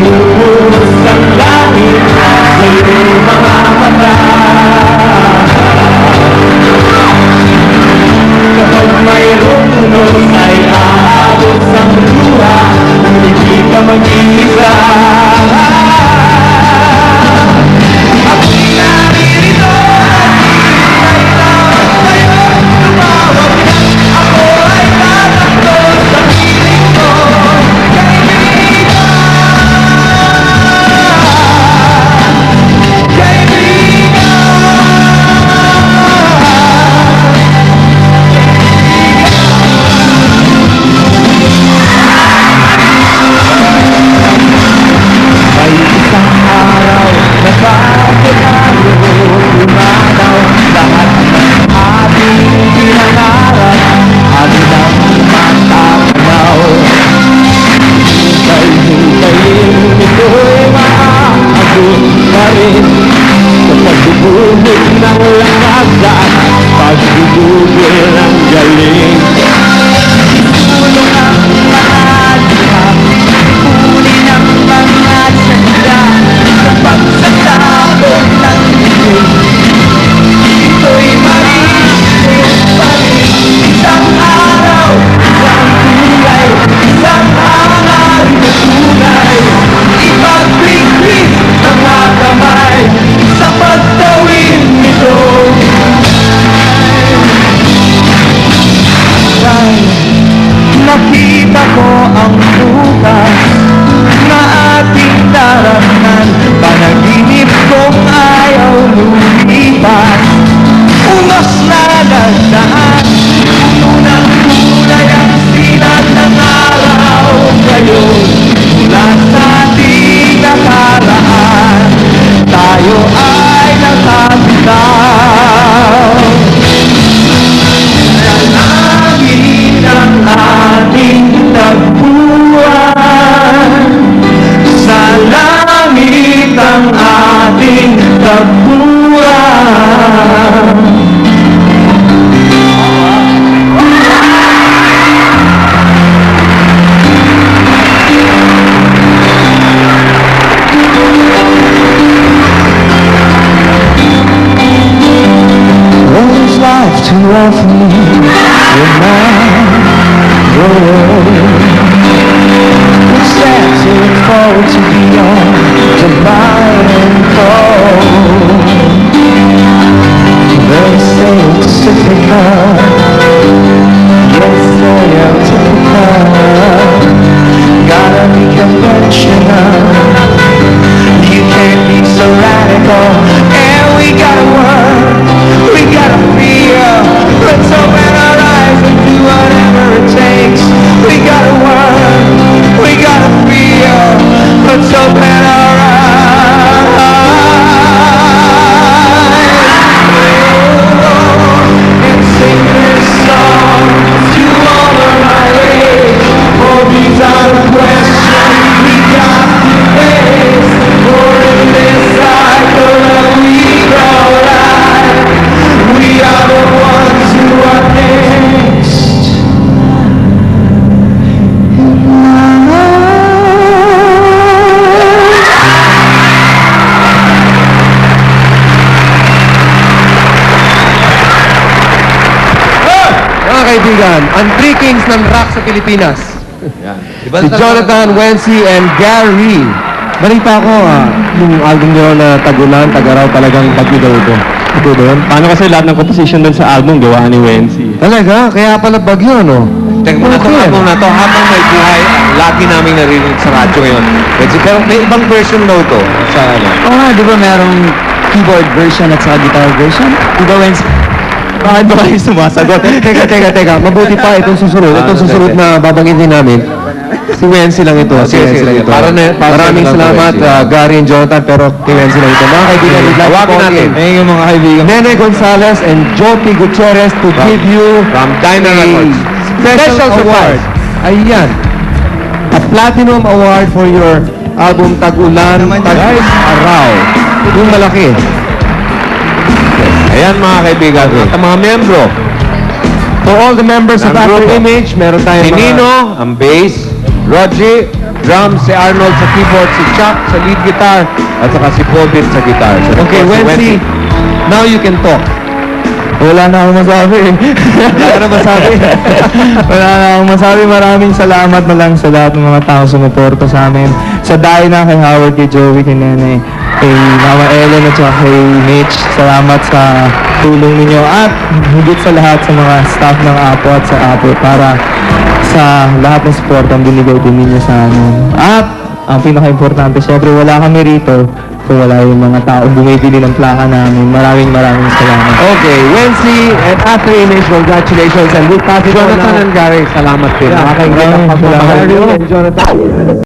Lumuhos ang langit sa iyong mga mata. Kapag mayroong unos ay aabot sa luha, hindi ka mag-iisa. Ako'y naririto, nagkailangan sa'yo, tumawag na. Ako ay tatakbo sa piling mo, may isang araw na pagkakalo lumanaw lahat ng ating pinangarap hanggang matapanaw. Hintayin ito'y maaabot pa rin sa pagbubulog ng lakas at pagbubugol ng galing. Tulong ang mga diha, kunin ang mga sanda sa pagsasabog ng dilim. Ito'y marinig pa rin isang araw, isang kulay, isang hangarin na tunay. Ipagpigpig ang mga kamay sa pagtawid nito. Nakita ko ang bukas na ating daraanan. Panaginip kong ayaw lumipas. Unos na nagdaan, puno ng kulay ang silat ng araw ngayon. Mula sa ating nakaraan, tayo ay nakabitaw. Langit ang ating tagpuan, sa langit ang ating tagpuan. There's life to offer me when I grow old. It's sad to look forward to beyond the light and cold. They say it's typical, yes they are typical. Gotta be conventional, you can't be so radical. And we gotta work, we gotta feel. Let's open our eyes and do whatever it takes. We gotta work, we gotta feel. Let's open our eyes and sing this song to all of my age. For these are the questions we got to face. For in this cycle that we grow life, we are the ones who are next. Mga kaibigan, ang three kings ng rock sa Pilipinas. Si Jonathan, Wency, and Gary. Balita ko, yung album nyo na Tagulan, Tagaraw, talagang bagyo daw ito. Ito doon? Paano kasi lahat ng composition doon sa album, gawa ni Wency? Talaga? Kaya pala bagyo, no? Teka muna itong album na to, habang may buhay, lagi namin narinig sa radyo ngayon. Pero may ibang version daw to. Sa ano? Oo nga, di ba merong keyboard version at saka guitar version? Di ba, Wency? Bakit ba kayo sumasagot? Teka. Mabuti pa itong susunod. Itong susunod na babanggitin namin. Si Wency lang ito. Si Wency lang ito. Maraming salamat, Gary and Jonathan, pero kay Wency lang ito. Mga kaibigan, we'd like to call in Thank you mga kaibigan. Nene Gonzalez and Jopie Gutierrez to give you From Diamond Records. special award. Ayan. A Platinum Award for your album Tagulan, Tagaraw. Yung malaki. Ayan mga kaibigan, at ang mga membro. For all the members of Ng After grupo. Image, meron tayong Si mga... Nino, ang bass. Rogie, drums si Arnold sa keyboard, si Chuck sa lead guitar, at saka si Pobit sa guitar. So, Okay, si Wensi, now you can talk. Wala na akong masabi. Wala ka na masabi. Wala na akong masabi. Maraming salamat na lang sa lahat ng mga tao sumuporta sa amin. Sa Dinah, kay Howard, kay Joey, kay Nene, kay Mama Ellen at saka kay Mitch. Salamat sa tulong ninyo at higit sa lahat sa mga staff ng Apo at sa Apo para sa lahat ng support ang binigay din ninyo sa amin. At ang pinaka-importante, syempre wala kami rito kung wala yung mga tao bumibili ng plaka namin. Maraming salamat. Okay, Wensi and After Image, congratulations and we'll pass it on Jonathan now. and Gary, salamat din. Nakakaingit ang Maraming pagmamahal salamat. niyo, Jonathan.